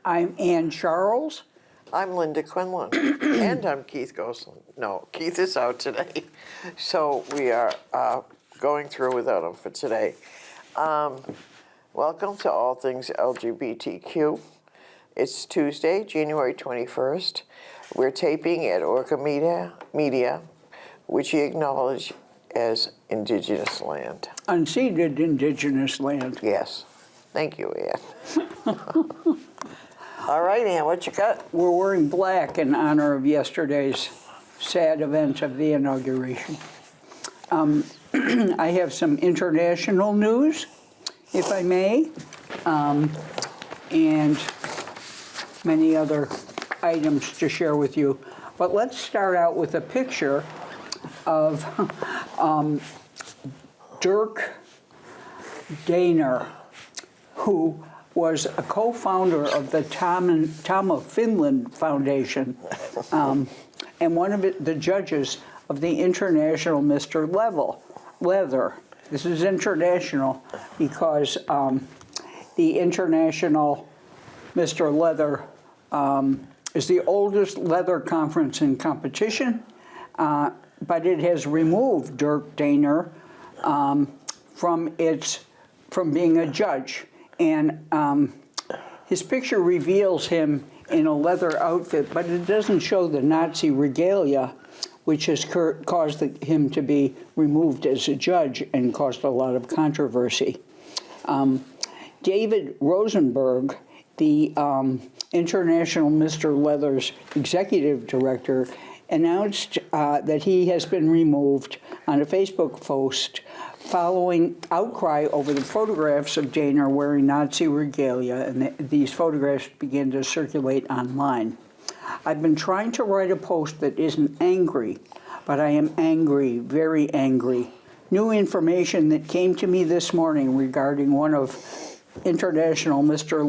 I'm Ann Charles. I'm Linda Quinlan, and I'm Keith Gosselin. No, Keith is out today, so we are going through without him for today. Welcome to All Things LGBTQ. It's Tuesday, January 21st. We're taping at Orca Media, which we acknowledge as Indigenous land. Unceded Indigenous land. Yes. Thank you, Ann. All right, Ann, what you got? We're wearing black in honor of yesterday's sad event of the inauguration. I have some international news, if I may, and many other items to share with you. But let's start out with a picture of Dirk Daner, who was a co-founder of the Tom of Finland Foundation, and one of the judges of the International Mr. Leather. This is international because the International Mr. Leather is the oldest leather conference in competition, but it has removed Dirk Daner from being a judge. And his picture reveals him in a leather outfit, but it doesn't show the Nazi regalia, which has caused him to be removed as a judge and caused a lot of controversy. David Rosenberg, the International Mr. Leather's executive director, announced that he has been removed on a Facebook post following outcry over the photographs of Daner wearing Nazi regalia, and these photographs began to circulate online. I've been trying to write a post that isn't angry, but I am angry, very angry. New information that came to me this morning regarding one of International Mr.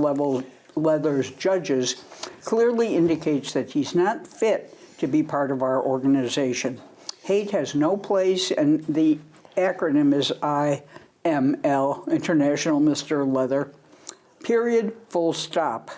Leather's judges clearly indicates that he's not fit to be part of our organization. Hate has no place, and the acronym is IML, International Mr. Leather, period, full stop.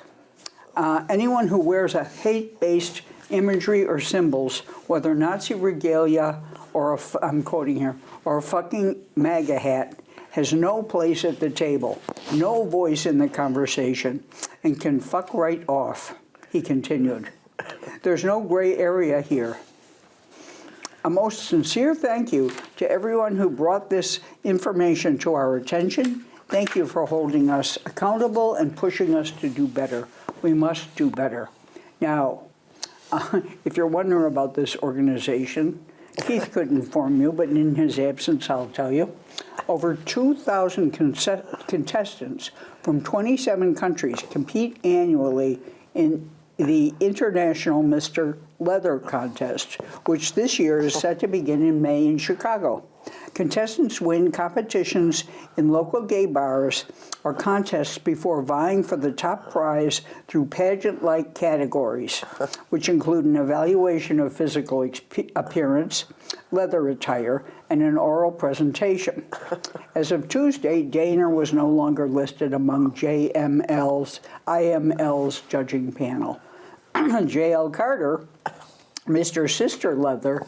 Anyone who wears a hate-based imagery or symbols, whether Nazi regalia or I'm quoting here, or a fucking MAGA hat, has no place at the table, no voice in the conversation, and can fuck right off, he continued. There's no gray area here. A most sincere thank you to everyone who brought this information to our attention. Thank you for holding us accountable and pushing us to do better. We must do better. Now, if you're wondering about this organization, Keith could inform you, but in his absence, I'll tell you. Over 2,000 contestants from 27 countries compete annually in the International Mr. Leather contest, which this year is set to begin in May in Chicago. Contestants win competitions in local gay bars or contests before vying for the top prize through pageant-like categories, which include an evaluation of physical appearance, leather attire, and an oral presentation. As of Tuesday, Daner was no longer listed among IML's judging panel. J.L. Carter, Mr. Sister Leather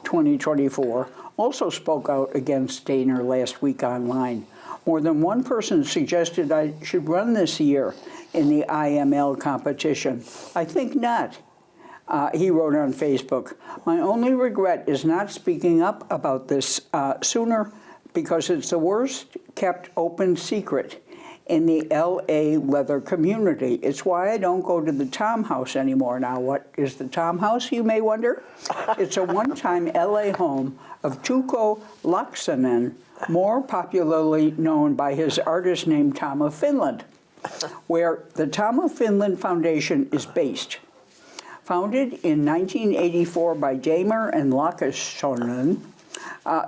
2024, also spoke out against Daner last week online. More than one person suggested I should run this year in the IML competition. I think not, he wrote on Facebook. My only regret is not speaking up about this sooner, because it's the worst kept open secret in the LA leather community. It's why I don't go to the Tom House anymore. Now, what is the Tom House, you may wonder? It's a one-time LA home of Tuukko Laaksonen, more popularly known by his artist name Tom of Finland, where the Tom of Finland Foundation is based. Founded in 1984 by Damer and Laaksonen,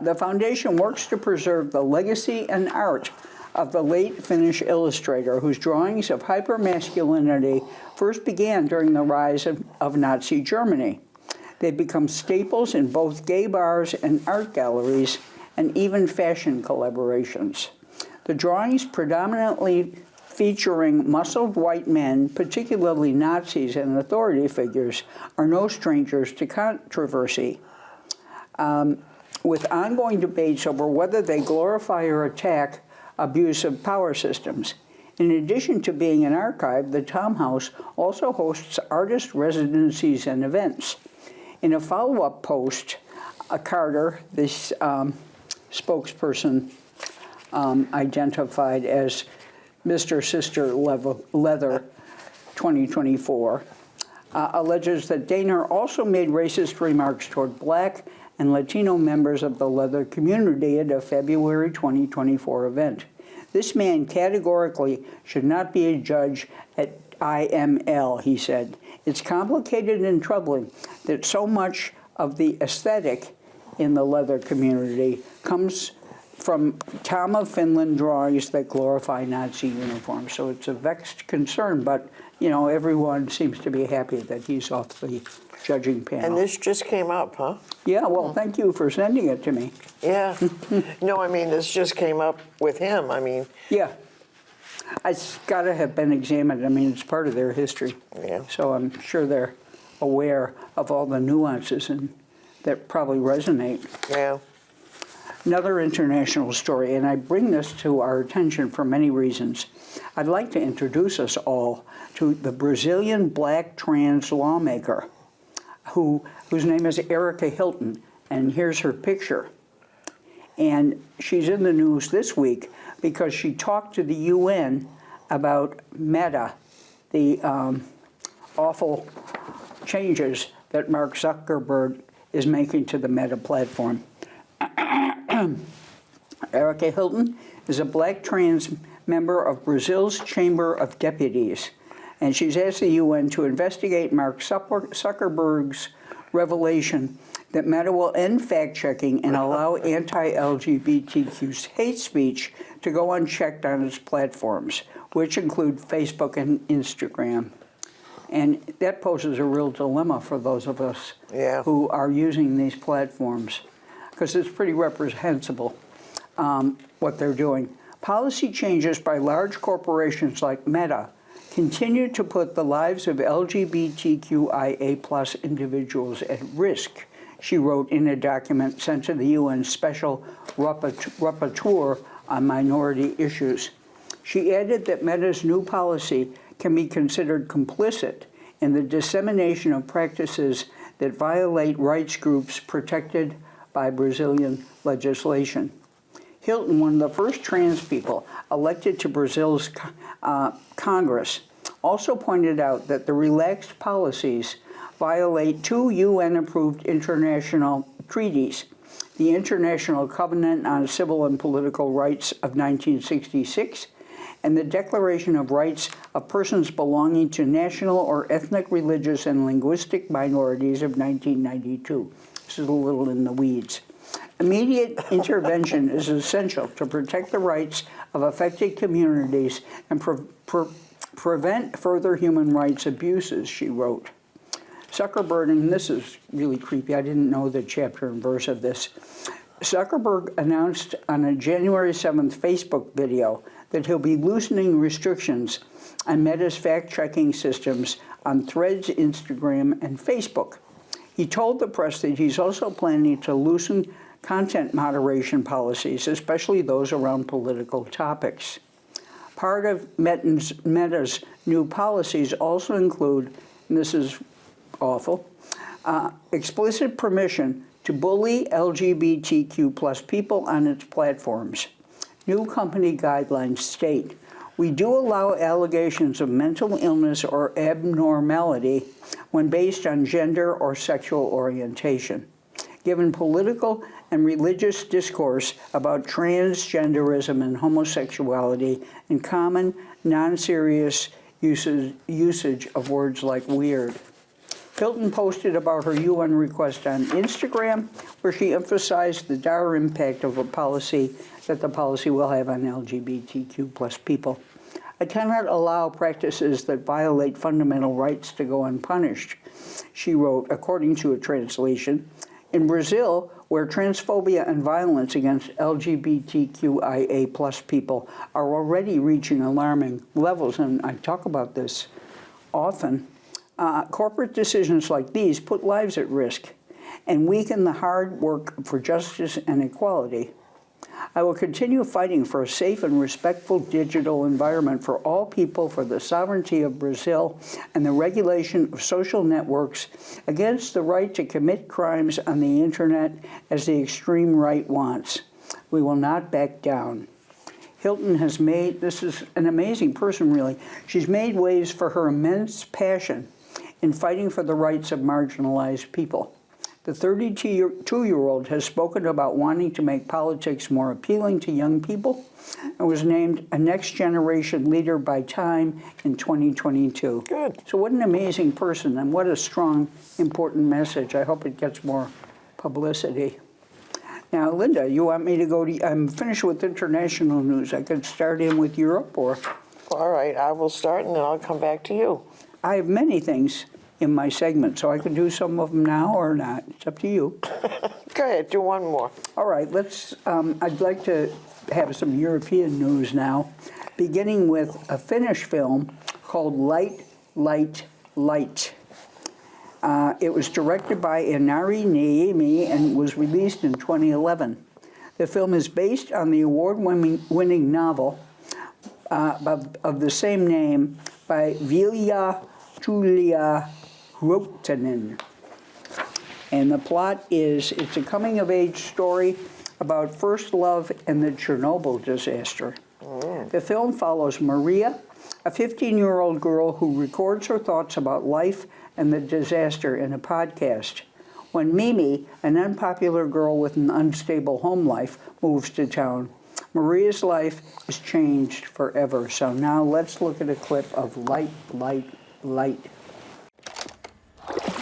the foundation works to preserve the legacy and art of the late Finnish illustrator whose drawings of hypermasculinity first began during the rise of Nazi Germany. They've become staples in both gay bars and art galleries, and even fashion collaborations. The drawings predominantly featuring muscled white men, particularly Nazis and authority figures, are no strangers to controversy, with ongoing debates over whether they glorify or attack abusive power systems. In addition to being an archive, the Tom House also hosts artist residencies and events. In a follow-up post, Carter, this spokesperson identified as Mr. Sister Leather 2024, alleges that Daner also made racist remarks toward Black and Latino members of the leather community at a February 2024 event. This man categorically should not be a judge at IML, he said. It's complicated and troubling that so much of the aesthetic in the leather community comes from Tom of Finland drawings that glorify Nazi uniforms. So it's a vexed concern, but everyone seems to be happy that he's off the judging panel. And this just came up, huh? Yeah, well, thank you for sending it to me. Yeah. No, I mean, this just came up with him. I mean. Yeah. It's got to have been examined. I mean, it's part of their history. Yeah. So I'm sure they're aware of all the nuances and that probably resonate. Yeah. Another international story, and I bring this to our attention for many reasons. I'd like to introduce us all to the Brazilian Black trans lawmaker whose name is Erica Hilton, and here's her picture. And she's in the news this week because she talked to the UN about Meta, the awful changes that Mark Zuckerberg is making to the Meta platform. Erica Hilton is a Black trans member of Brazil's Chamber of Deputies, and she's asked the UN to investigate Mark Zuckerberg's revelation that Meta will end fact-checking and allow anti-LGBTQ hate speech to go unchecked on its platforms, which include Facebook and Instagram. And that poses a real dilemma for those of us who are using these platforms, because it's pretty reprehensible what they're doing. Policy changes by large corporations like Meta continue to put the lives of LGBTQIA+ individuals at risk, she wrote in a document sent to the UN Special Rapporteur on Minority Issues. She added that Meta's new policy can be considered complicit in the dissemination of practices that violate rights groups protected by Brazilian legislation. Hilton, one of the first trans people elected to Brazil's Congress, also pointed out that the relaxed policies violate 2 UN-approved international treaties, the International Covenant on Civil and Political Rights of 1966 and the Declaration of Rights of Persons Belonging to National or Ethnic, Religious, and Linguistic Minorities of 1992. This is a little in the weeds. Immediate intervention is essential to protect the rights of affected communities and prevent further human rights abuses, she wrote. Zuckerberg, and this is really creepy, I didn't know the chapter and verse of this. Zuckerberg announced on a January 7th Facebook video that he'll be loosening restrictions on Meta's fact-checking systems on Threads, Instagram, and Facebook. He told the press that he's also planning to loosen content moderation policies, especially those around political topics. Part of Meta's new policies also include, and this is awful, explicit permission to bully LGBTQ+ people on its platforms. New company guidelines state, we do allow allegations of mental illness or abnormality when based on gender or sexual orientation. Given political and religious discourse about transgenderism and homosexuality and common, non-serious usage of words like weird. Hilton posted about her UN request on Instagram, where she emphasized the dire impact of a policy that the policy will have on LGBTQ+ people. I cannot allow practices that violate fundamental rights to go unpunished, she wrote, according to a translation. In Brazil, where transphobia and violence against LGBTQIA plus people are already reaching alarming levels, and I talk about this often. Corporate decisions like these put lives at risk and weaken the hard work for justice and equality. I will continue fighting for a safe and respectful digital environment for all people, for the sovereignty of Brazil, and the regulation of social networks against the right to commit crimes on the internet as the extreme right wants. We will not back down. Hilton has made, this is an amazing person really, she's made waves for her immense passion in fighting for the rights of marginalized people. The 32-year-old has spoken about wanting to make politics more appealing to young people and was named a next generation leader by Time in 2022. Good. So what an amazing person, and what a strong, important message. I hope it gets more publicity. Now, Linda, you want me to go to, I'm finished with international news. I could start in with Europe, or? All right, I will start and then I'll come back to you. I have many things in my segment, so I can do some of them now or not. It's up to you. Go ahead, do one more. All right, let's, I'd like to have some European news now, beginning with a Finnish film called Light, Light, Light. It was directed by Inari Niemi and was released in 2011. The film is based on the award-winning novel of the same name by Vilja Tulia Ruotanen. And the plot is, it's a coming-of-age story about first love and the Chernobyl disaster. The film follows Maria, a 15-year-old girl who records her thoughts about life and the disaster in a podcast. When Mimi, an unpopular girl with an unstable home life, moves to town, Maria's life is changed forever. So now let's look at a clip of Light, Light, Light.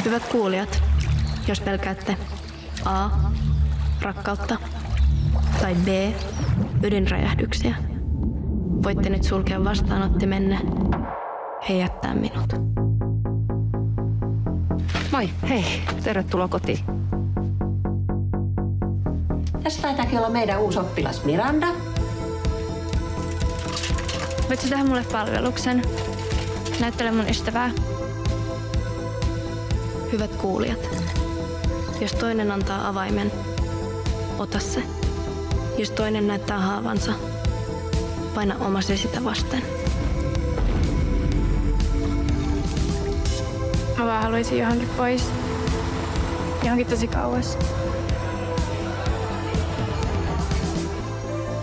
Hyvät kuulijat, jos pelkäätte A. Rakkautta tai B. Ydinräjähdyksiä, voitte nyt sulkea vastaanottimenne ja jättää minut. Moi, hei, tervetuloa kotiin. Tässä taitaakin olla meidän uusi oppilas Miranda. Voitko tehdä mulle palveluksen? Näyttele mun ystävää. Hyvät kuulijat, jos toinen antaa avaimen, ota se. Jos toinen näyttää haavansa, paina omasi sitä vasten. Mä vaan haluaisin johonkin pois. Johonkin tosi kauas.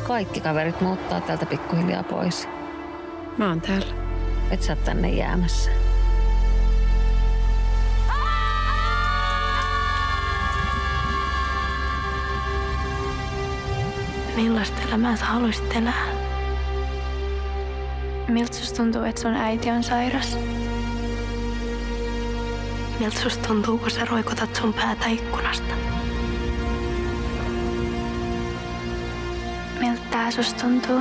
Kaikki kaverit muuttaa täältä pikkuhiljaa pois. Mä oon täällä. Et sä oot tänne jäämässä. Millaista elämää sä haluaisit elää? Miltä susta tuntuu, että sun äiti on sairas? Miltä susta tuntuu, kun sä roikotat sun päätä ikkunasta? Miltä tää susta tuntuu?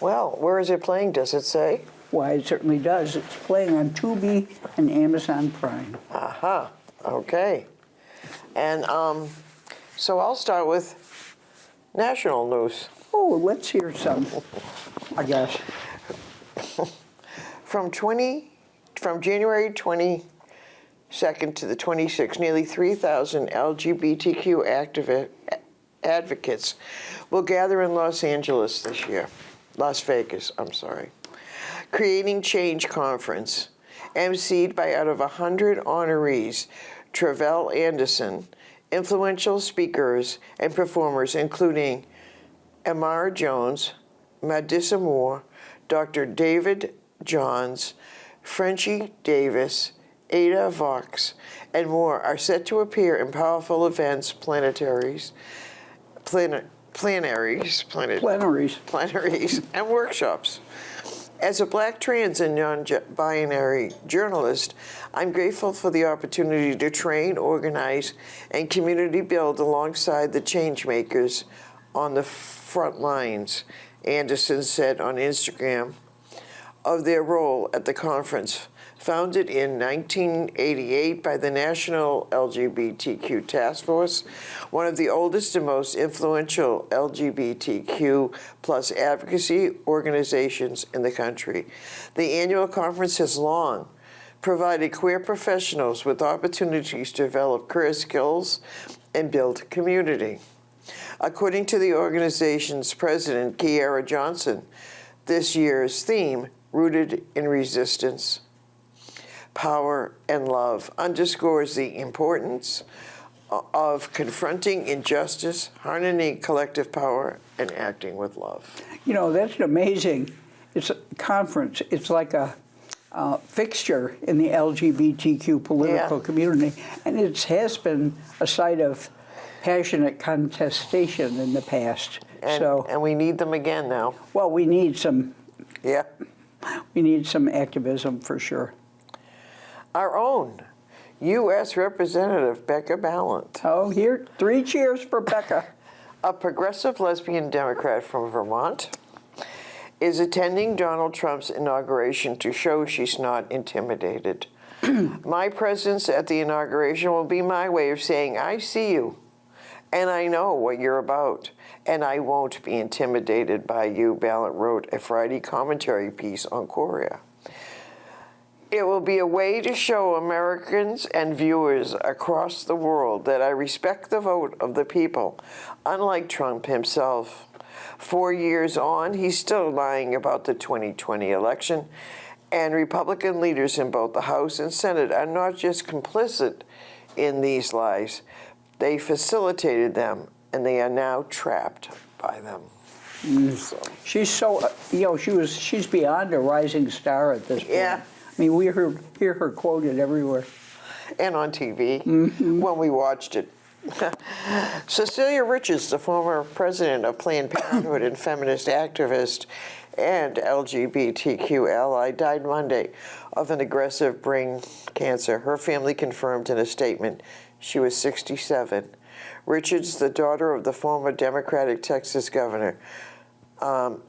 Well, where is it playing, does it say? Why, it certainly does. It's playing on Tubi and Amazon Prime. Aha, okay. And so I'll start with national news. Oh, let's hear some, I guess. From January 22nd to the 26th, nearly 3,000 LGBTQ advocates will gather in Los Vegas this year. Creating Change Conference, emceed by out of 100 honorees, Travell Anderson, influential speakers and performers including Amara Jones, Madissa Moore, Dr. David Johns, Frenchie Davis, Ada Vox, and more are set to appear in powerful events, plenaries, and workshops. As a Black, trans, and non-binary journalist, I'm grateful for the opportunity to train, organize, and community build alongside the change makers on the front lines, Anderson said on Instagram, of their role at the conference. Founded in 1988 by the National LGBTQ Task Force, one of the oldest and most influential LGBTQ plus advocacy organizations in the country. The annual conference has long provided queer professionals with opportunities to develop career skills and build community. According to the organization's president, Kiara Johnson, this year's theme, Rooted in Resistance, Power and Love, underscores the importance of confronting injustice, harnessing collective power, and acting with love. You know, that's amazing. It's a conference. It's like a fixture in the LGBTQ political community, and it has been a site of passionate contestation in the past. And we need them again now. Well, we need some. Yeah. We need some activism for sure. Our own U.S. Representative Becca Balint. Oh, here, 3 cheers for Becca. A progressive lesbian Democrat from Vermont is attending Donald Trump's inauguration to show she's not intimidated. My presence at the inauguration will be my way of saying, I see you, and I know what you're about, and I won't be intimidated by you, Balint wrote a Friday commentary piece on Korea. It will be a way to show Americans and viewers across the world that I respect the vote of the people, unlike Trump himself. 4 years on, he's still lying about the 2020 election, and Republican leaders in both the House and Senate are not just complicit in these lies, they facilitated them, and they are now trapped by them. So. She's so, you know, she's beyond a rising star at this point. Yeah. I mean, we hear her quoted everywhere. And on TV when we watched it. Cecilia Richards, the former president of Planned Parenthood and feminist activist and LGBTQ ally, died Monday of an aggressive brain cancer. Her family confirmed in a statement she was 67. Richards, the daughter of the former Democratic Texas governor,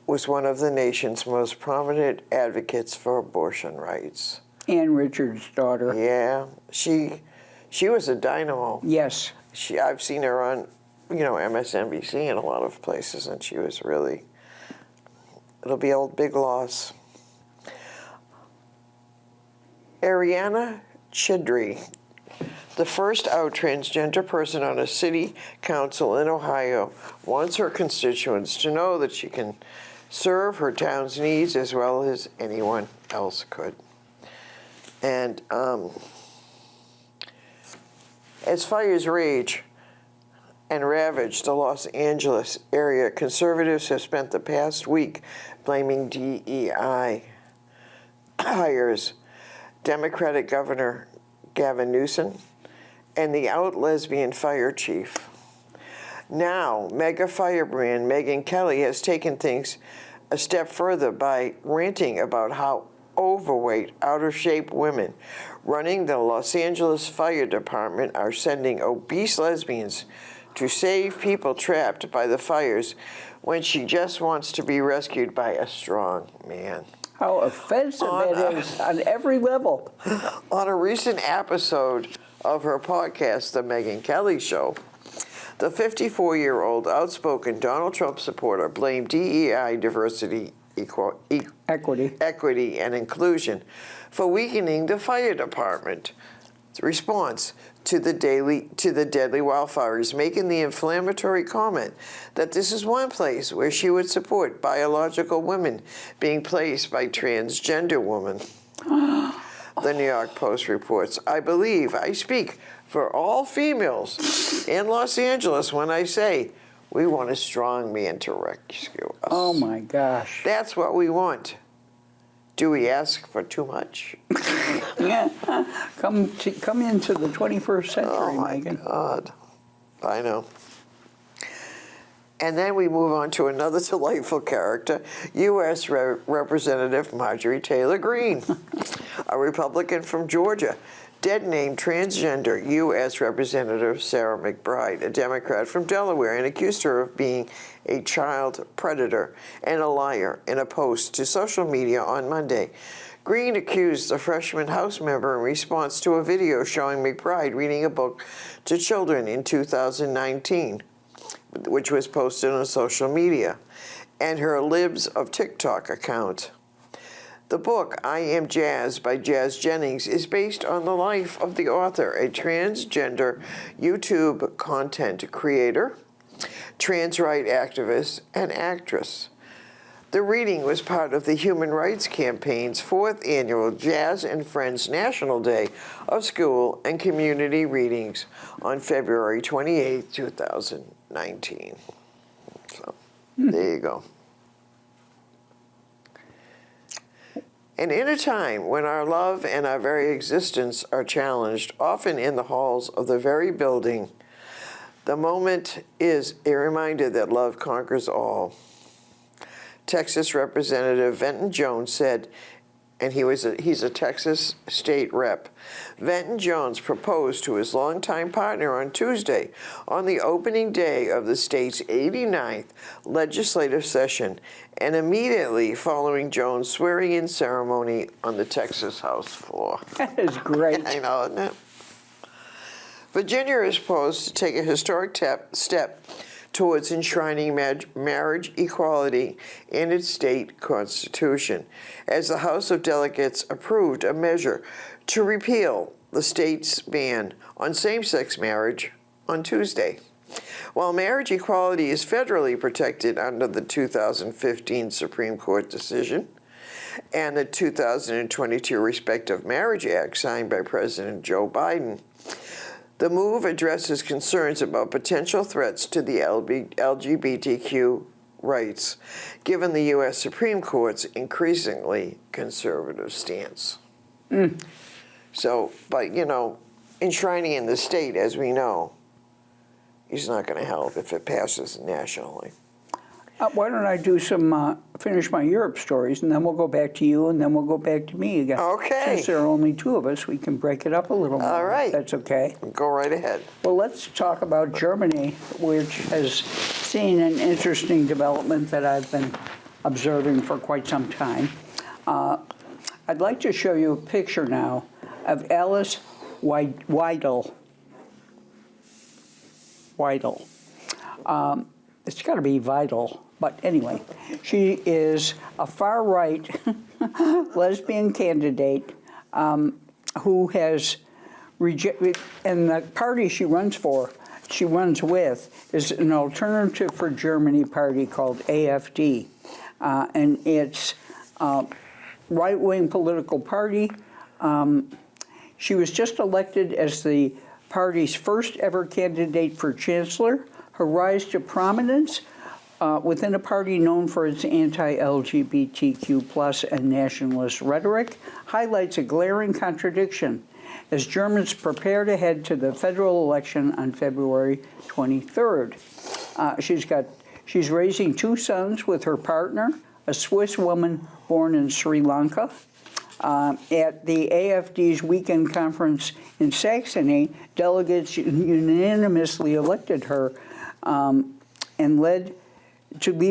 was one of the nation's most prominent advocates for abortion rights. Ann Richards' daughter. Yeah, she was a dynamo. Yes. I've seen her on, MSNBC and a lot of places, and she was really, it'll be a big loss. Ariana Chidri, the first out transgender person on a city council in Ohio, wants her constituents to know that she can serve her town's needs as well as anyone else could. And as fires rage and ravage the Los Angeles area, conservatives have spent the past week blaming DEI hires Democratic Governor Gavin Newsom and the out lesbian fire chief. Now, mega firebrand Megyn Kelly has taken things a step further by ranting about how overweight, out-of-shape women running the Los Angeles Fire Department are sending obese lesbians to save people trapped by the fires when she just wants to be rescued by a strong man. How offensive that is on every level. On a recent episode of her podcast, The Megyn Kelly Show, the 54-year-old outspoken Donald Trump supporter blamed DEI, diversity, equity, and inclusion for weakening the fire department's response to the deadly wildfires, making the inflammatory comment that this is one place where she would support biological women being placed by transgender women. The New York Post reports, I believe I speak for all females in Los Angeles when I say we want a strong man to rescue us. Oh my gosh. That's what we want. Do we ask for too much? Yeah. Come into the 21st century, Oh my Megyn. God. I know. And then we move on to another delightful character, U.S. Representative Marjorie Taylor Greene, a Republican from Georgia, dead named transgender U.S. Representative Sarah McBride, a Democrat from Delaware, and accused her of being a child predator and a liar in a post to social media on Monday. Green accused the freshman House member in response to a video showing McBride reading a book to children in 2019, which was posted on social media, and her Libs of TikTok account. The book, I Am Jazz by Jazz Jennings, is based on the life of the author, a transgender YouTube content creator, trans rights activist, and actress. The reading was part of the Human Rights Campaign's 4th annual Jazz and Friends National Day of School and Community Readings on February 28, 2019. So, there you go. And in a time when our love and our very existence are challenged, often in the halls of the very building, the moment is a reminder that love conquers all. Texas Representative Venton Jones said, and he's a Texas state rep. Venton Jones proposed to his longtime partner on Tuesday on the opening day of the state's 89th legislative session, and immediately following Jones' swearing-in ceremony on the Texas House floor. That is great. I know, isn't it? Virginia is poised to take a historic step towards enshrining marriage equality in its state constitution, as the House of Delegates approved a measure to repeal the state's ban on same-sex marriage on Tuesday. While marriage equality is federally protected under the 2015 Supreme Court decision and the 2022 Respect of Marriage Act signed by President Joe Biden, the move addresses concerns about potential threats to the LGBTQ rights, given the U.S. Supreme Court's increasingly conservative stance. So, but, enshrining in the state, as we know, is not going to help if it passes nationally. Why don't I do finish my Europe stories, and then we'll go back to you, and then we'll go back to me again. Okay. Since there are only two of us, we can break it up a little more. All right. If that's okay. Go right ahead. Well, let's talk about Germany, which has seen an interesting development that I've been observing for quite some time. I'd like to show you a picture now of Alice Weidel. It's got to be vital. But anyway, she is a far-right lesbian candidate who has rejected, and the party she runs with, is an Alternative for Germany party called AfD. And it's a right-wing political party. She was just elected as the party's first ever candidate for chancellor. Her rise to prominence within a party known for its anti-LGBTQ+ and nationalist rhetoric highlights a glaring contradiction as Germans prepare to head to the federal election on February 23rd. She's raising two sons with her partner, a Swiss woman born in Sri Lanka. At the AfD's weekend conference in Saxony, delegates unanimously elected her and lead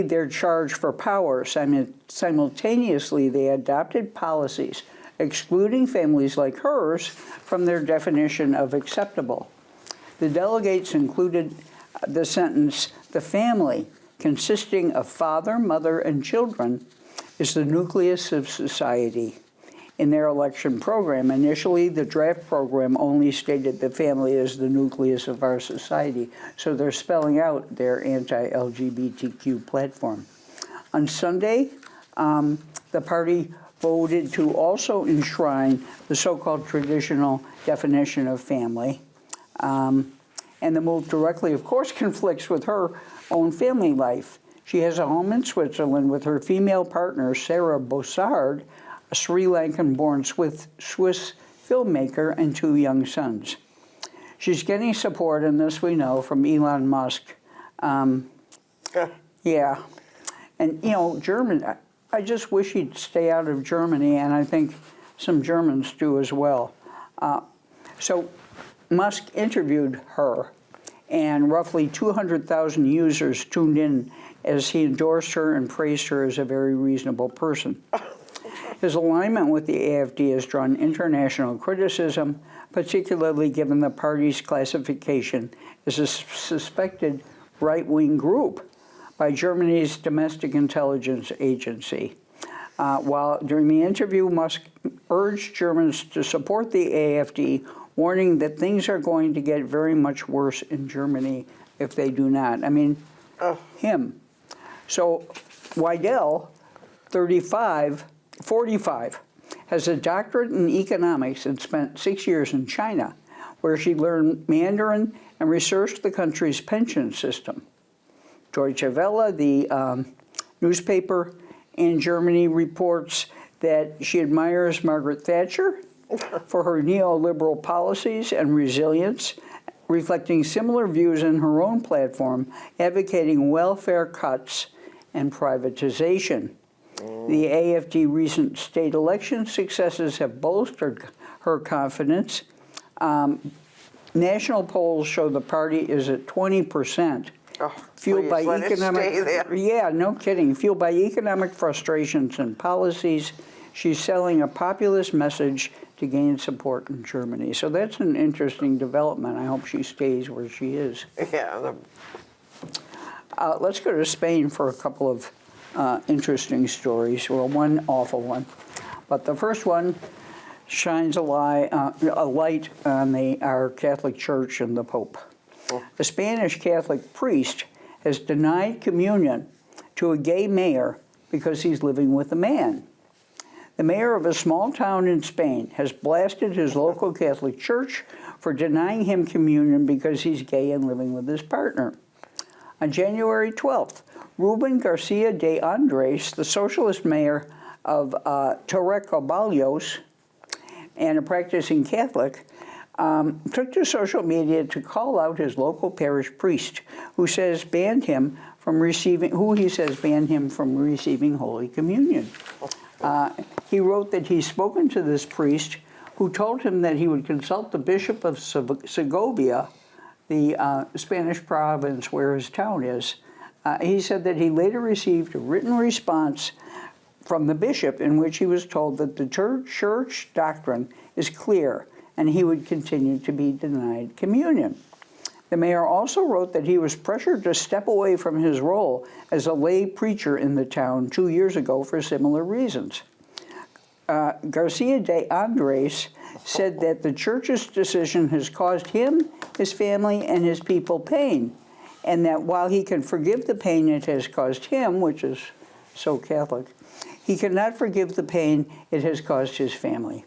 their charge for power. Simultaneously, they adopted policies excluding families like hers from their definition of acceptable. The delegates included the sentence, "The family, consisting of father, mother, and children, is the nucleus of society." In their election program, initially the draft program only stated the family is the nucleus of our society, so they're spelling out their anti-LGBTQ platform. On Sunday, the party voted to also enshrine the so-called traditional definition of family, and the move directly, of course, conflicts with her own family life. She has a home in Switzerland with her female partner, Sarah Bossard, a Sri Lankan-born Swiss filmmaker, and two young sons. She's getting support, and this we know, from Elon Musk. Yeah. And, German, I just wish he'd stay out of Germany, and I think some Germans do as well. So Musk interviewed her, and roughly 200,000 users tuned in as he endorsed her and praised her as a very reasonable person. His alignment with the AfD has drawn international criticism, particularly given the party's classification as a suspected right-wing group by Germany's domestic intelligence agency. While during the interview, Musk urged Germans to support the AfD, warning that things are going to get very much worse in Germany if they do not. I mean, him. So Weidel, 45, has a doctorate in economics and spent 6 years in China, where she learned Mandarin and researched the country's pension system. Deutsche Welle, the newspaper in Germany, reports that she admires Margaret Thatcher for her neoliberal policies and resilience, reflecting similar views in her own platform, advocating welfare cuts and privatization. The AfD recent state election successes have bolstered her confidence. National polls show the party is at 20%. Fueled by economic, yeah, no kidding. Fueled by economic frustrations and policies, she's selling a populist message to gain support in Germany. So that's an interesting development. I hope she stays where she is. Yeah. Let's go to Spain for a couple of interesting stories. Well, one awful one, but the first one shines a light on our Catholic Church and the Pope. A Spanish Catholic priest has denied communion to a gay mayor because he's living with a man. The mayor of a small town in Spain has blasted his local Catholic church for denying him communion because he's gay and living with his partner. On January 12th, Ruben Garcia de Andres, the socialist mayor of Torrecaballos and a practicing Catholic, took to social media to call out his local parish priest, who he says banned him from receiving Holy Communion. He wrote that he's spoken to this priest, who told him that he would consult the Bishop of Segovia, the Spanish province where his town is. He said that he later received a written response from the bishop in which he was told that the church doctrine is clear and he would continue to be denied communion. The mayor also wrote that he was pressured to step away from his role as a lay preacher in the town 2 years ago for similar reasons. Garcia de Andres said that the church's decision has caused him, his family, and his people pain, and that while he can forgive the pain it has caused him, which is so Catholic, he cannot forgive the pain it has caused his family.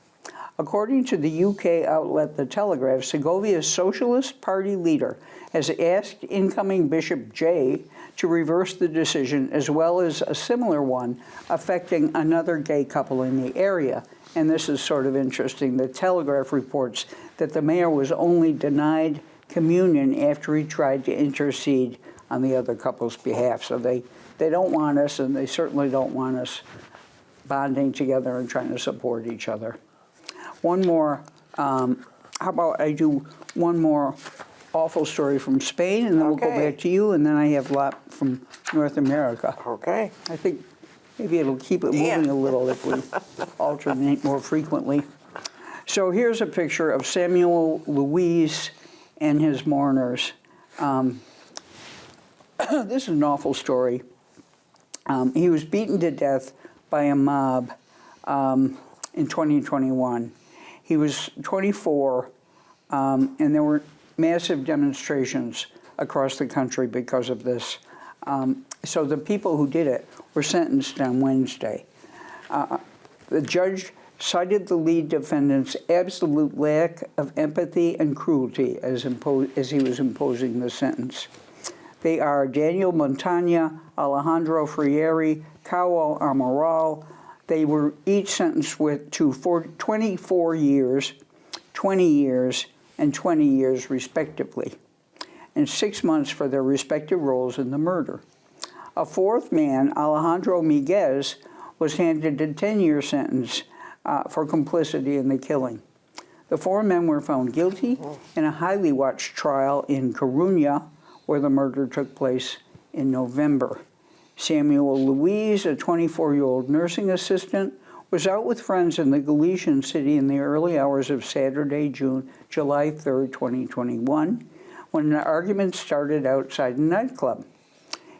According to the UK outlet The Telegraph, Segovia's Socialist Party leader has asked incoming Bishop Jay to reverse the decision, as well as a similar one affecting another gay couple in the area. And this is sort of interesting. The Telegraph reports that the mayor was only denied communion after he tried to intercede on the other couple's behalf. So they don't want us, and they certainly don't want us bonding together and trying to support each other. One more, how about I do one more awful story from Spain, and then we'll go back to you, and then I have a lot from North America. Okay. I think maybe it'll keep it moving a little if we alternate more frequently. So here's a picture of Samuel Luis and his mourners. This is an awful story. He was beaten to death by a mob in 2021. He was 24, and there were massive demonstrations across the country because of this. So the people who did it were sentenced on Wednesday. The judge cited the lead defendant's absolute lack of empathy and cruelty as he was imposing the sentence. They are Daniel Montaña, Alejandro Freire, Cauo Amaral. They were each sentenced to 24 years, 20 years, and 20 years respectively, and 6 months for their respective roles in the murder. A fourth man, Alejandro Miguez, was handed a 10-year sentence for complicity in the killing. The four men were found guilty in a highly watched trial in Coruña, where the murder took place in November. Samuel Luis, a 24-year-old nursing assistant, was out with friends in the Galician city in the early hours of Saturday, July 3, 2021, when an argument started outside a nightclub.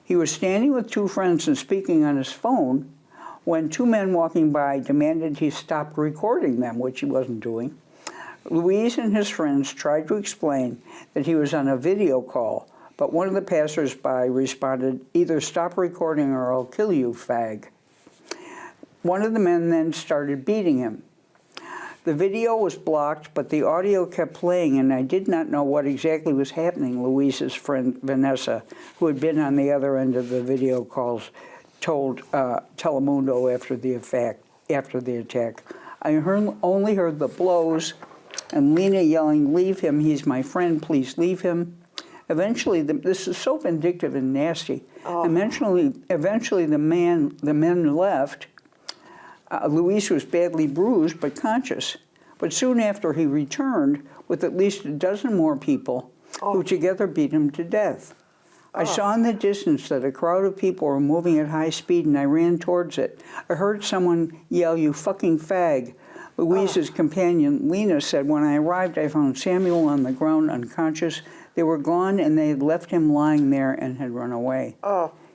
He was standing with two friends and speaking on his phone when two men walking by demanded he stop recording them, which he wasn't doing. Luis and his friends tried to explain that he was on a video call, but one of the passers-by responded, "Either stop recording or I'll kill you, fag." One of the men then started beating him. The video was blocked, but the audio kept playing, and I did not know what exactly was happening, Luis's friend Vanessa, who had been on the other end of the video calls, told Telemundo after the attack. I only heard the blows and Lena yelling, "Leave him, he's my friend, please leave him." Eventually, this is so vindictive and nasty. Oh. Eventually the men left. Luis was badly bruised but conscious. But soon after he returned with at least a dozen more people who together beat him to death. I saw in the distance that a crowd of people were moving at high speed and I ran towards it. I heard someone yell, "You fucking fag." Luis's companion, Lena, said, "When I arrived, I found Samuel on the ground unconscious. They were gone and they had left him lying there and had run away."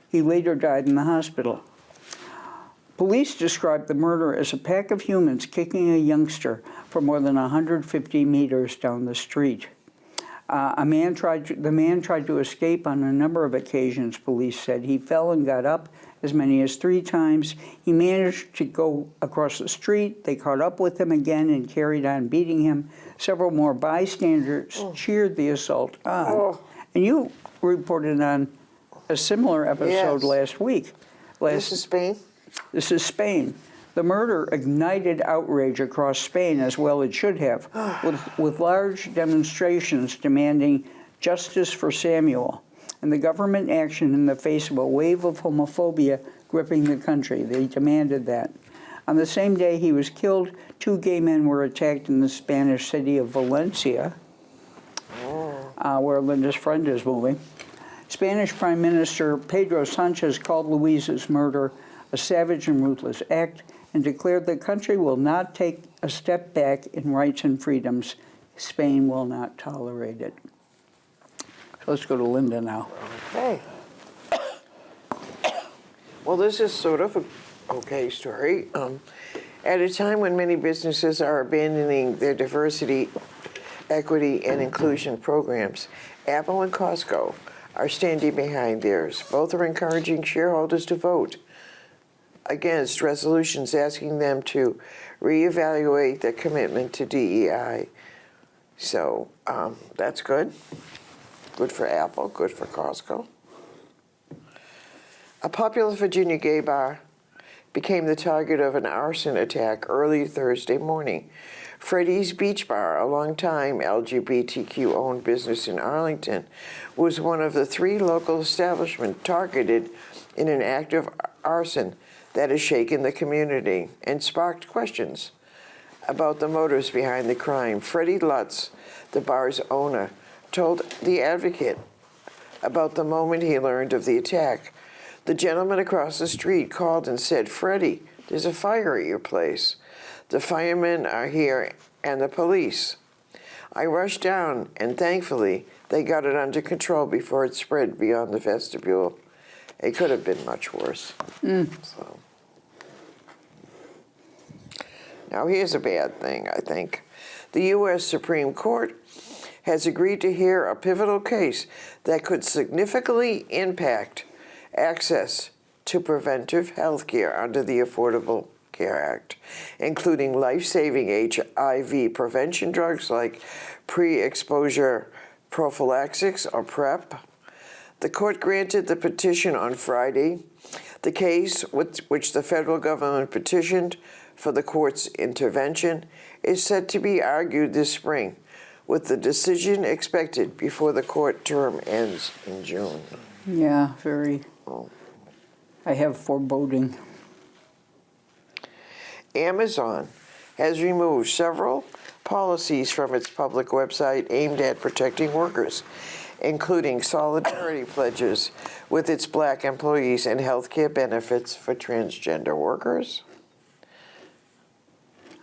He later died in the hospital. Police described the murder as a pack of humans kicking a youngster for more than 150 meters down the street. The man tried to escape on a number of occasions, police said. He fell and got up as many as 3 times. He managed to go across the street. They caught up with him again and carried on beating him. Several more bystanders cheered the assault on. And you reported on a similar episode last week. This is Spain? This is Spain. The murder ignited outrage across Spain, as well it should have, with large demonstrations demanding justice for Samuel and the government action in the face of a wave of homophobia gripping the country. They demanded that. On the same day he was killed, 2 gay men were attacked in the Spanish city of Valencia, where Linda's friend is moving. Spanish Prime Minister Pedro Sanchez called Luis's murder a savage and ruthless act and declared the country will not take a step back in rights and freedoms. Spain will not tolerate it. So let's go to Linda now. Okay. Well, this is sort of an okay story. At a time when many businesses are abandoning their diversity, equity, and inclusion programs, Apple and Costco are standing behind theirs. Both are encouraging shareholders to vote against resolutions asking them to reevaluate their commitment to DEI. So that's good. Good for Apple, good for Costco. A popular Virginia gay bar became the target of an arson attack early Thursday morning. Freddy's Beach Bar, a long-time LGBTQ-owned business in Arlington, was one of the 3 local establishments targeted in an act of arson that has shaken the community and sparked questions about the motives behind the crime. Freddie Lutz, the bar's owner, told The Advocate about the moment he learned of the attack. The gentleman across the street called and said, "Freddie, there's a fire at your place. The firemen are here and the police." I rushed down, and thankfully, they got it under control before it spread beyond the vestibule. It could have been much worse. So. Now, here's a bad thing, I think. The U.S. Supreme Court has agreed to hear a pivotal case that could significantly impact access to preventive health care under the Affordable Care Act, including life-saving HIV prevention drugs like pre-exposure prophylaxis, or PrEP. The court granted the petition on Friday. The case, which the federal government petitioned for the court's intervention, is set to be argued this spring, with the decision expected before the court term ends in June. Yeah, very. I have foreboding. Amazon has removed several policies from its public website aimed at protecting workers, including solidarity pledges with its black employees and health care benefits for transgender workers.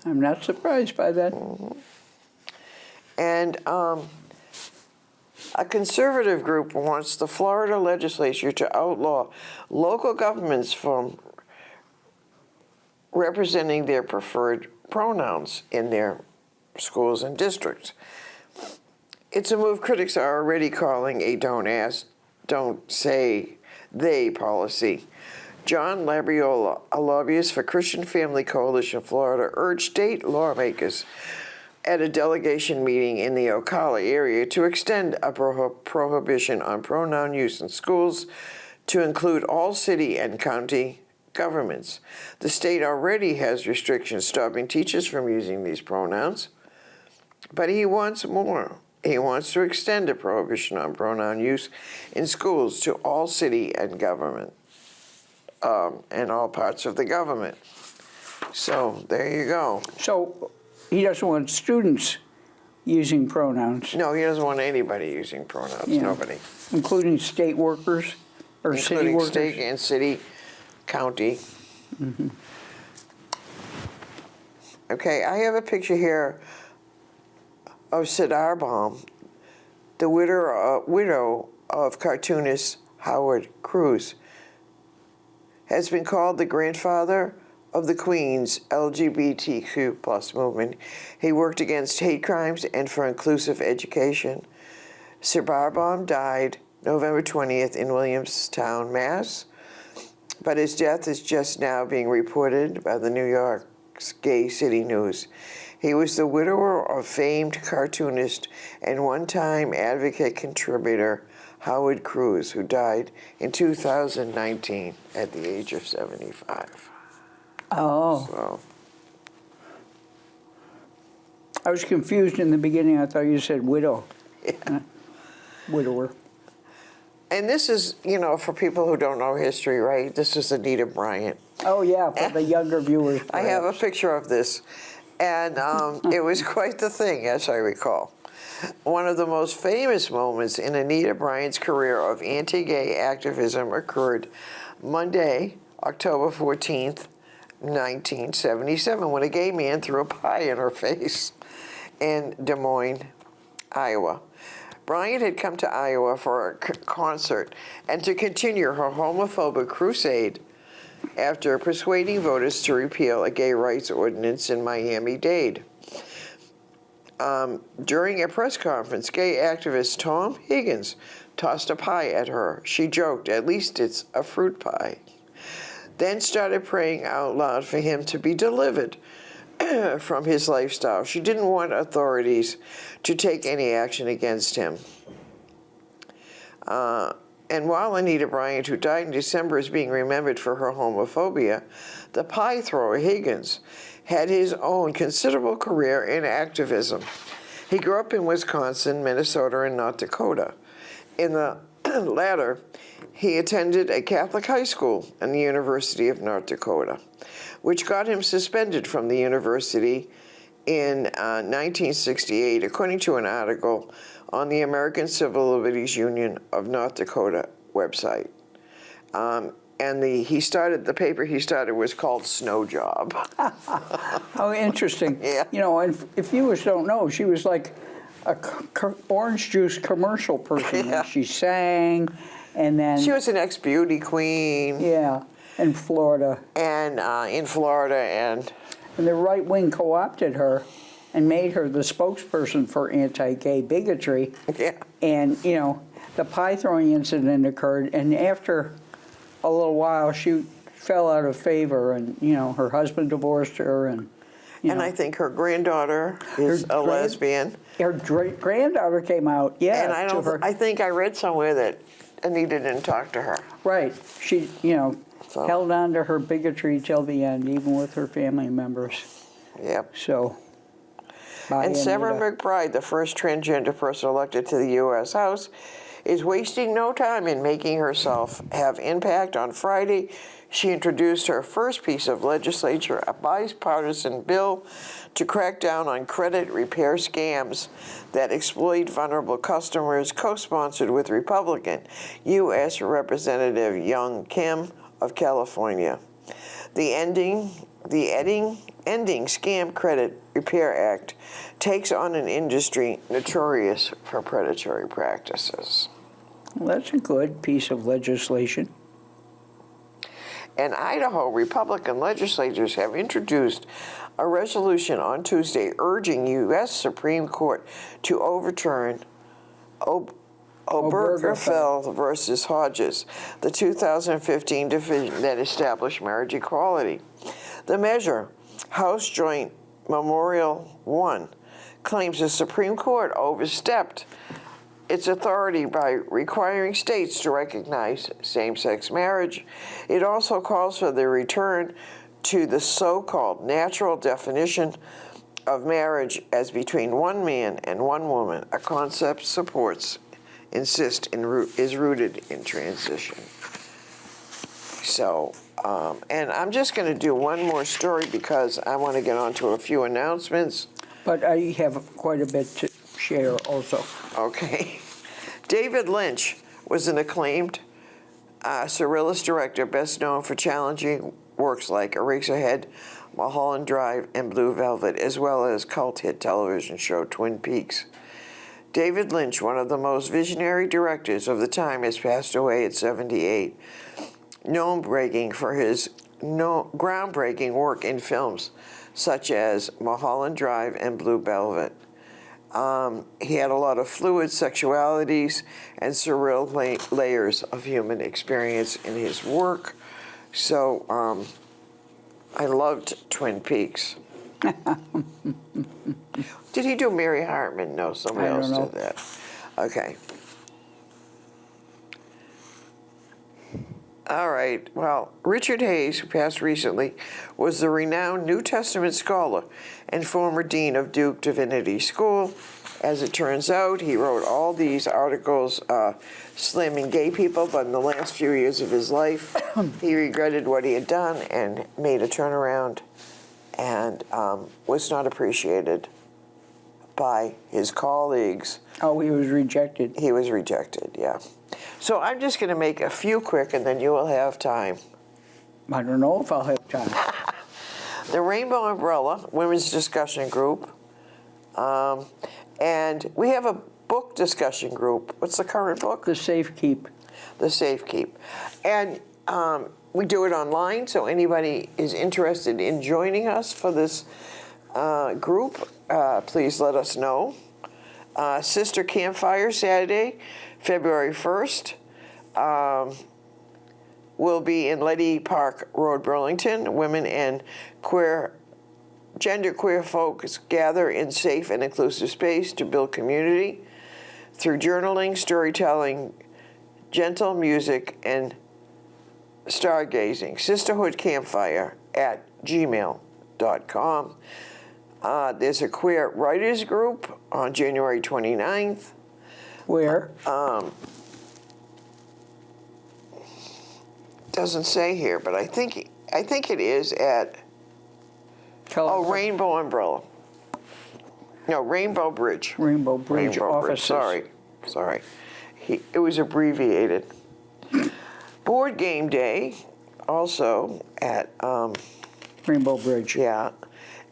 I'm not surprised by that. And a conservative group wants the Florida legislature to outlaw local governments from representing their preferred pronouns in their schools and districts. It's a move critics are already calling a don't ask, don't say they policy. John Labriola, a lobbyist for Christian Family Coalition Florida, urged state lawmakers at a delegation meeting in the Ocala area to extend a prohibition on pronoun use in schools to include all city and county governments. The state already has restrictions stopping teachers from using these pronouns, but he wants more. He wants to extend a prohibition on pronoun use in schools to all city and government, and all parts of the government. So there you go. So he doesn't want students using pronouns. No, he doesn't want anybody using pronouns, Yeah. nobody. Including state workers or city Including workers? state and city, county. Mm-hmm. Okay, I have a picture here of Sid Arbom, the widow of cartoonist Howard Cruz, has been called the grandfather of the Queen's LGBTQ plus movement. He worked against hate crimes and for inclusive education. Sir Arbom died November 20th in Williamstown, Mass., but his death is just now being reported by the New York's Gay City News. He was the widower of famed cartoonist and one-time advocate contributor Howard Cruz, who died in 2019 at the age of 75. Oh, So, I was confused in the beginning. I thought you said widow. yeah. Widower. And this is, you know, for people who don't know history, right? This is Anita Bryant. Oh, yeah, for the younger viewers. I have a perhaps. picture of this, and it was quite the thing, as I recall. One of the most famous moments in Anita Bryant's career of anti-gay activism occurred Monday, October 14th, 1977, when a gay man threw a pie in her face in Des Moines, Iowa. Bryant had come to Iowa for a concert and to continue her homophobic crusade after persuading voters to repeal a gay rights ordinance in Miami-Dade. During a press conference, gay activist Tom Higgins tossed a pie at her. She joked, "At least it's a fruit pie," then started praying out loud for him to be delivered from his lifestyle. She didn't want authorities to take any action against him. And while Anita Bryant, who died in December, is being remembered for her homophobia, the pie thrower Higgins had his own considerable career in activism. He grew up in Wisconsin, Minnesota, and North Dakota. In the latter, he attended a Catholic high school and the University of North Dakota, which got him suspended from the university in 1968, according to an article on the American Civil Liberties Union of North Dakota website. And the paper he started was called Snow Job. How interesting. Yeah. You know, and if viewers don't know, she was like a orange juice commercial person. Yeah. She sang, and then... She was an ex-beauty queen. Yeah, in Florida. And in Florida, and And the right wing co-opted her and made her the spokesperson for anti-gay bigotry. yeah. And, you know, the pie throwing incident occurred, and after a little while, she fell out of favor, and, you know, her husband divorced her, and, you And know. I think her granddaughter is a lesbian. Her granddaughter came out, yeah. And I to her. I think I read somewhere that Anita didn't talk to her. Right. She, you know, So. held on to her bigotry till the end, even with her family members. Yep. So, bye, And Sarah Anita. McBride, the first transgender person elected to the U.S. House, is wasting no time in making herself have impact. On Friday, she introduced her first piece of legislation, a bipartisan bill to crack down on credit repair scams that exploit vulnerable customers, co-sponsored with Republican U.S. Representative Young Kim of California. The Ending Scam Credit Repair Act takes on an industry notorious for predatory practices. Well, that's a good piece of legislation. And Idaho Republican legislators have introduced a resolution on Tuesday urging U.S. Supreme Court to overturn Obergefell versus Hodges, the 2015 decision that established marriage equality. The measure, House Joint Memorial 1, claims the Supreme Court overstepped its authority by requiring states to recognize same-sex marriage. It also calls for the return to the so-called natural definition of marriage as between one man and one woman, a concept supports is rooted in transition. So, and I'm just going to do one more story because I want to get on to a few announcements. But I have quite a bit to share also. Okay. David Lynch was an acclaimed surrealist director, best known for challenging works like Eraserhead, Mulholland Drive, and Blue Velvet, as well as cult hit television show Twin Peaks. David Lynch, one of the most visionary directors of the time, has passed away at 78, known for his groundbreaking work in films such as Mulholland Drive and Blue Velvet. He had a lot of fluid sexualities and surreal layers of human experience in his work. So I loved Twin Peaks. Did he do Mary Hartman? No, somebody else did that. Okay. All right. Well, Richard Hayes, who passed recently, was the renowned New Testament scholar and former dean of Duke Divinity School. As it turns out, he wrote all these articles slamming gay people, but in the last few years of his life, he regretted what he had done and made a turnaround and was not appreciated by his colleagues. Oh, he was rejected. He was rejected, yeah. So I'm just going to make a few quick, and then you will have time. I don't know if I'll have time. The Rainbow Umbrella Women's Discussion Group. And we have a book discussion group. What's the current book? The Safe Keep. The Safe Keep. And we do it online, so anybody is interested in joining us for this group, please let us know. Sister Campfire, Saturday, February 1st, will be in Letty Park Road, Burlington. Women and genderqueer folks gather in safe and inclusive space to build community through journaling, storytelling, gentle music, and stargazing. sisterhoodcampfire@gmail.com. There's a queer writers group on January 29th. Where? Doesn't say here, but I think it is at Rainbow Umbrella. No, Rainbow Bridge. Rainbow Bridge offices. Sorry. It was abbreviated. Board Game Day, also at Rainbow Bridge. Yeah.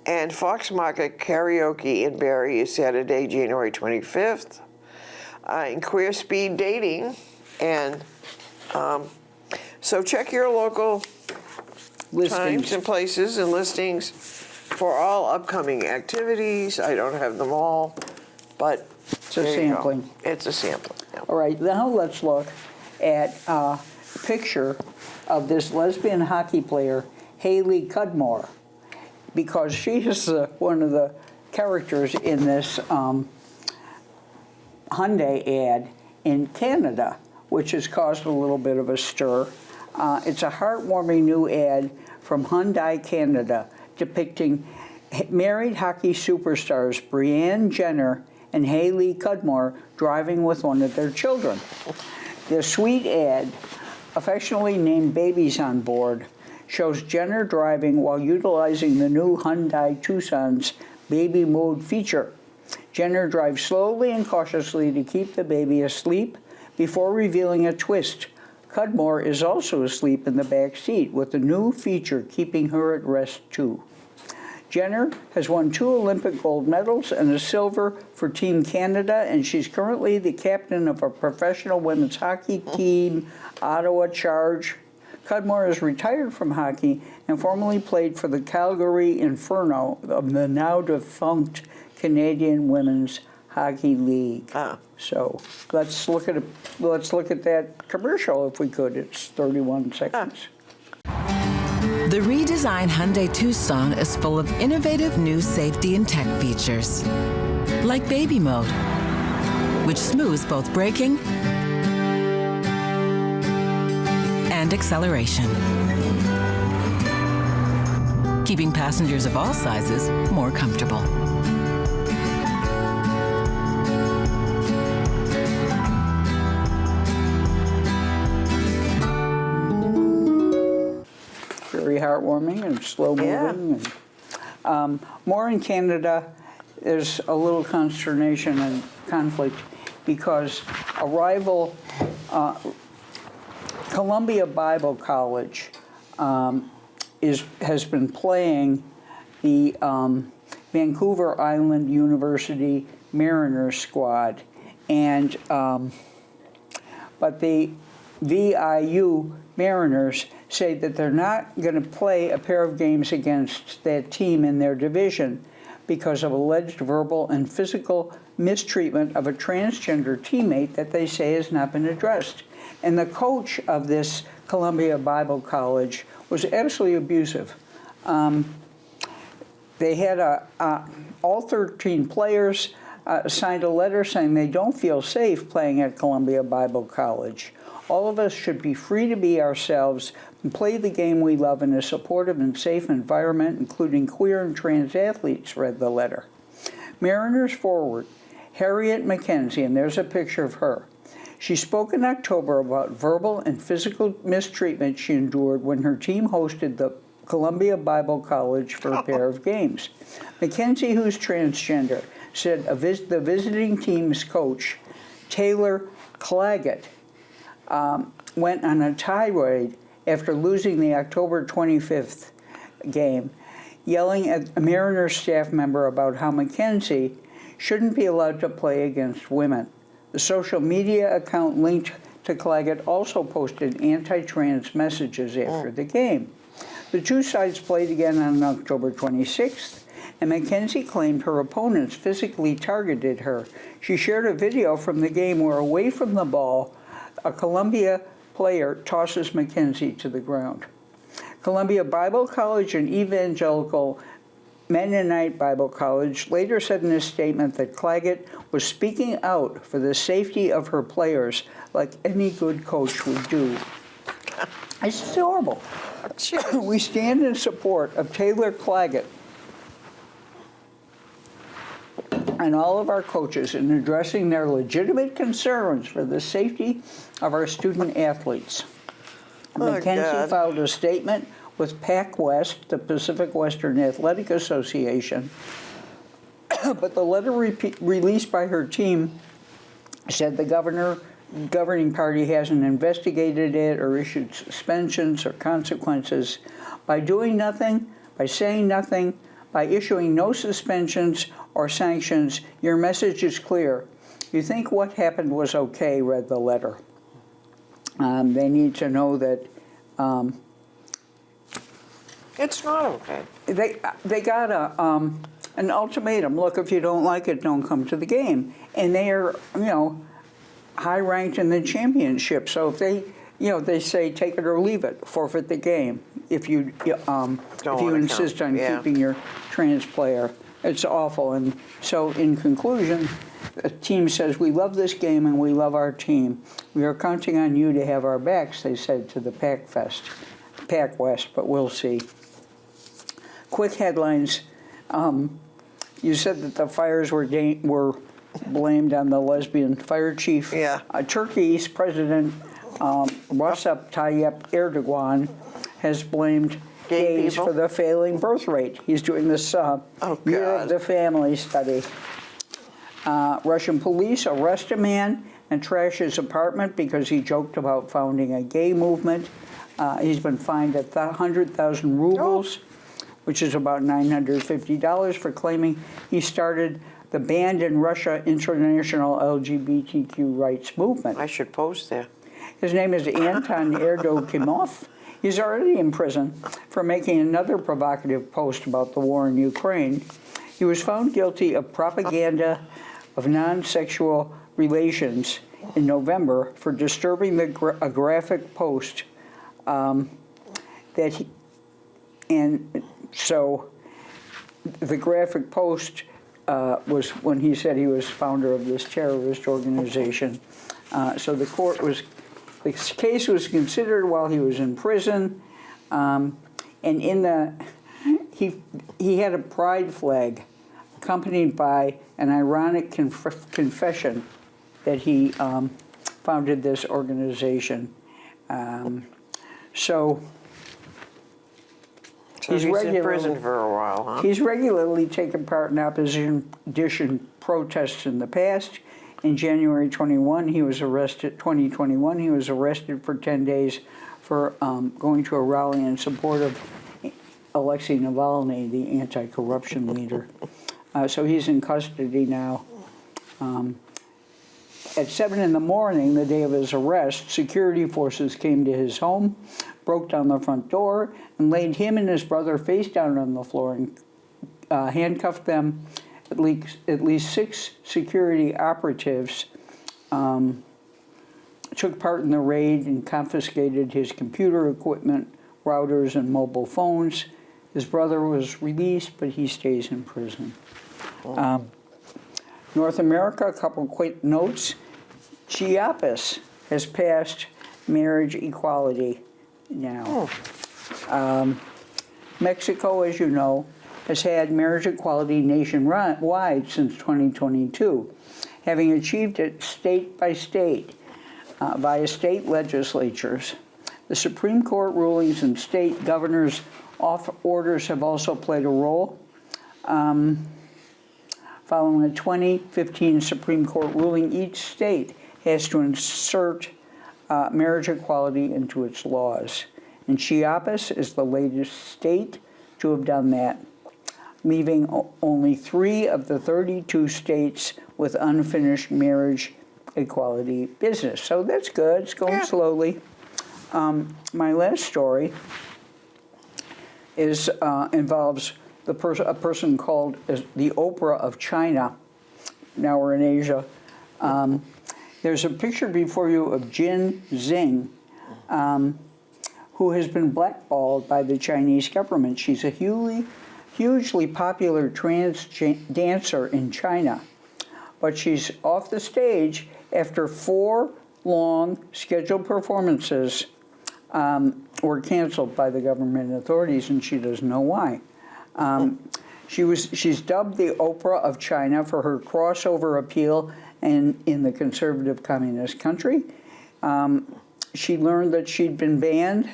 And Fox Market Karaoke in Barrie is Saturday, January 25th. And Queer Speed Dating. And so check your local times and places and listings for all upcoming activities. I don't have them all, but it's a sampling. It's a sampling. Yeah. All right, now let's look at a picture of this lesbian hockey player, Haley Cudmore, because she is one of the characters in this Hyundai ad in Canada, which has caused a little bit of a stir. It's a heartwarming new ad from Hyundai Canada depicting married hockey superstars Brianne Jenner and Haley Cudmore driving with one of their children. The sweet ad, affectionately named Babies on Board, shows Jenner driving while utilizing the new Hyundai Tucson's baby mode feature. Jenner drives slowly and cautiously to keep the baby asleep before revealing a twist. Cudmore is also asleep in the back seat, with the new feature keeping her at rest too. Jenner has won 2 Olympic gold medals and a silver for Team Canada, and she's currently the captain of a professional women's hockey team, Ottawa Charge. Cudmore is retired from hockey and formerly played for the Calgary Inferno of the now-defunct Canadian Women's Hockey League. So let's look at that commercial if we could. It's 31 seconds. The redesigned Hyundai Tucson is full of innovative new safety and tech features, like baby mode, which smooths both braking and acceleration, keeping passengers of all sizes more comfortable. Very heartwarming and slow moving. Yeah. And, more in Canada, there's a little consternation and conflict because a rival, Columbia Bible College, has been playing the Vancouver Island University Mariners squad, and but the VIU Mariners say that they're not going to play a pair of games against that team in their division because of alleged verbal and physical mistreatment of a transgender teammate that they say has not been addressed. And the coach of this Columbia Bible College was absolutely abusive. They had all 13 players signed a letter saying they don't feel safe playing at Columbia Bible College. All of us should be free to be ourselves and play the game we love in a supportive and safe environment, including queer and trans athletes, read the letter. Mariners forward Harriet McKenzie, and there's a picture of her. She spoke in October about verbal and physical mistreatment she endured when her team hosted the Columbia Bible College for a pair of games. McKenzie, who's transgender, said the visiting team's coach, Taylor Claggett, went on a tirade after losing the October 25th game, yelling at a Mariners staff member about how McKenzie shouldn't be allowed to play against women. The social media account linked to Claggett also posted anti-trans messages after the game. The two sides played again on October 26th, and McKenzie claimed her opponents physically targeted her. She shared a video from the game where, away from the ball, a Columbia player tosses McKenzie to the ground. Columbia Bible College and Evangelical Mennonite Bible College later said in a statement that Claggett was speaking out for the safety of her players like any good coach would do. It's just horrible. We stand in support of Taylor Claggett and all of our coaches in addressing their legitimate concerns for the safety of our student athletes. McKenzie filed a statement with PAC West, the Pacific Western Athletic Association, but the letter released by her team said the governing party hasn't investigated it or issued suspensions or consequences. By doing nothing, by saying nothing, by issuing no suspensions or sanctions, your message is clear. You think what happened was okay, read the letter. They need to know that It's not okay. they got an ultimatum. Look, if you don't like it, don't come to the game. And they are, high ranked in the championship. So if they say take it or leave it, forfeit the game. If you insist on keeping your trans player, it's awful. And so in conclusion, the team says, we love this game and we love our team. We are counting on you to have our backs, they said to the PAC West, but we'll see. Quick headlines. You said that the fires were blamed on the lesbian fire chief. Yeah. Turkey's President Recep Tayyip Erdogan has blamed Gay gays people? for the failing birth rate. He's doing this Year of God. the Family study. Russian police arrest a man and trash his apartment because he joked about founding a gay movement. He's been fined at 100,000 rubles, which is about $950, for claiming he started the banned in Russia international LGBTQ rights movement. I should post there. His name is Anton Erdokimov. He's already in prison for making another provocative post about the war in Ukraine. He was found guilty of propaganda of non-sexual relations in November for disturbing a graphic post so the graphic post was when he said he was founder of this terrorist organization. So the case was considered while he was in prison, and he had a pride flag accompanied by an ironic confession that he founded this organization. So He's in prison for a while, huh? He's regularly taken part in opposition protests in the past. In January 2021, he was arrested for 10 days for going to a rally in support of Alexei Navalny, the anti-corruption leader. So he's in custody now. At 7 in the morning, the day of his arrest, security forces came to his home, broke down the front door, and laid him and his brother face down on the floor and handcuffed them. At least 6 security operatives took part in the raid and confiscated his computer equipment, routers, and mobile phones. His brother was released, but he stays in prison. North America, a couple quick notes. Chiapas has passed marriage equality now. Mexico, as you know, has had marriage equality nationwide since 2022, having achieved it state by state via state legislatures. The Supreme Court rulings and state governors' orders have also played a role. Following a 2015 Supreme Court ruling, each state has to insert marriage equality into its laws. And Chiapas is the latest state to have done that, leaving only 3 of the 32 states with unfinished marriage equality business. So that's good. It's going slowly. My last story involves a person called the Oprah of China. Now we're in Asia. There's a picture before you of Jin Xing, who has been blackballed by the Chinese government. She's a hugely popular trans dancer in China, but she's off the stage after 4 long scheduled performances were canceled by the government authorities, and she doesn't know why. She's dubbed the Oprah of China for her crossover appeal in the conservative communist country. She learned that she'd been banned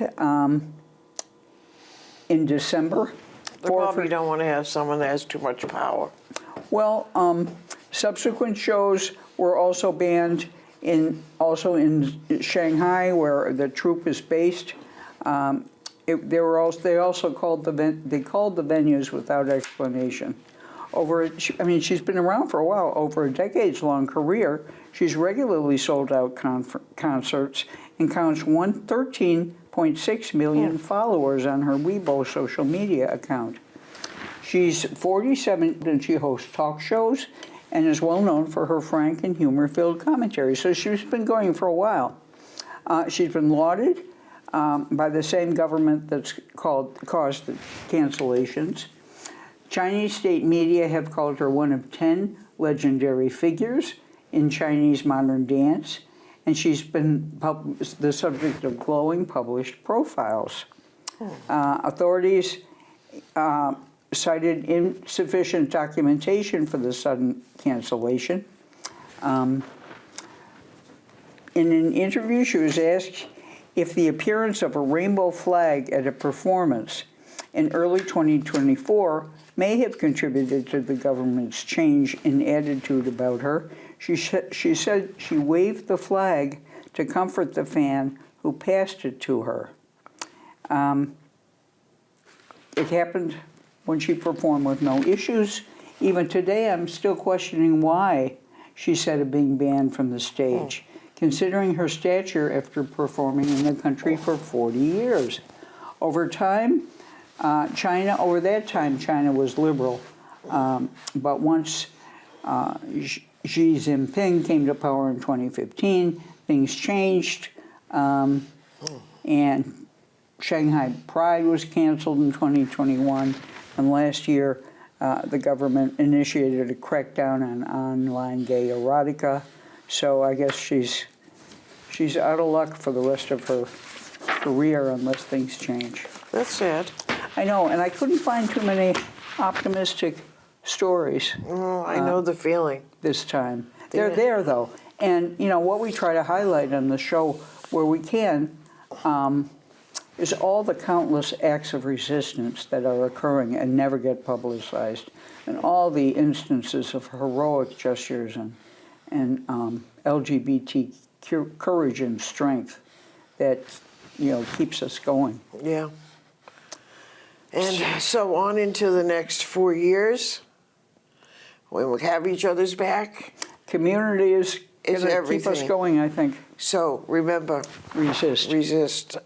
in December. They probably don't want to have someone that has too much power. Well, subsequent shows were also banned in Shanghai, where the troupe is based. They also called the venues without explanation. She's been around for a while, over a decades-long career. She's regularly sold out concerts and counts 13.6 million followers on her Weibo social media account. She's 47 and she hosts talk shows and is well known for her frank and humor-filled commentary. So she's been going for a while. She's been lauded by the same government that's caused the cancellations. Chinese state media have called her one of 10 legendary figures in Chinese modern dance, and she's been the subject of glowing published profiles. Authorities cited insufficient documentation for the sudden cancellation. In an interview, she was asked if the appearance of a rainbow flag at a performance in early 2024 may have contributed to the government's change in attitude about her. She said she waved the flag to comfort the fan who passed it to her. It happened when she performed with no issues. Even today, I'm still questioning why she said of being banned from the stage, considering her stature after performing in the country for 40 years. Over that time, China was liberal, but once Xi Jinping came to power in 2015, things changed, and Shanghai Pride was canceled in 2021, and last year the government initiated a crackdown on online gay erotica. So I guess she's out of luck for the rest of her career unless things change. That's sad. I know, and I couldn't find too many optimistic stories. Oh, I know the feeling. This time. They're there, though. And, you know, what we try to highlight on the show where we can is all the countless acts of resistance that are occurring and never get publicized, and all the instances of heroic gestures and LGBT courage and strength that, you know, keeps us going. Yeah. And so on into the next 4 years, when we have each other's back. Community is going to keep us everything. going, I think. So remember, Resist. resist.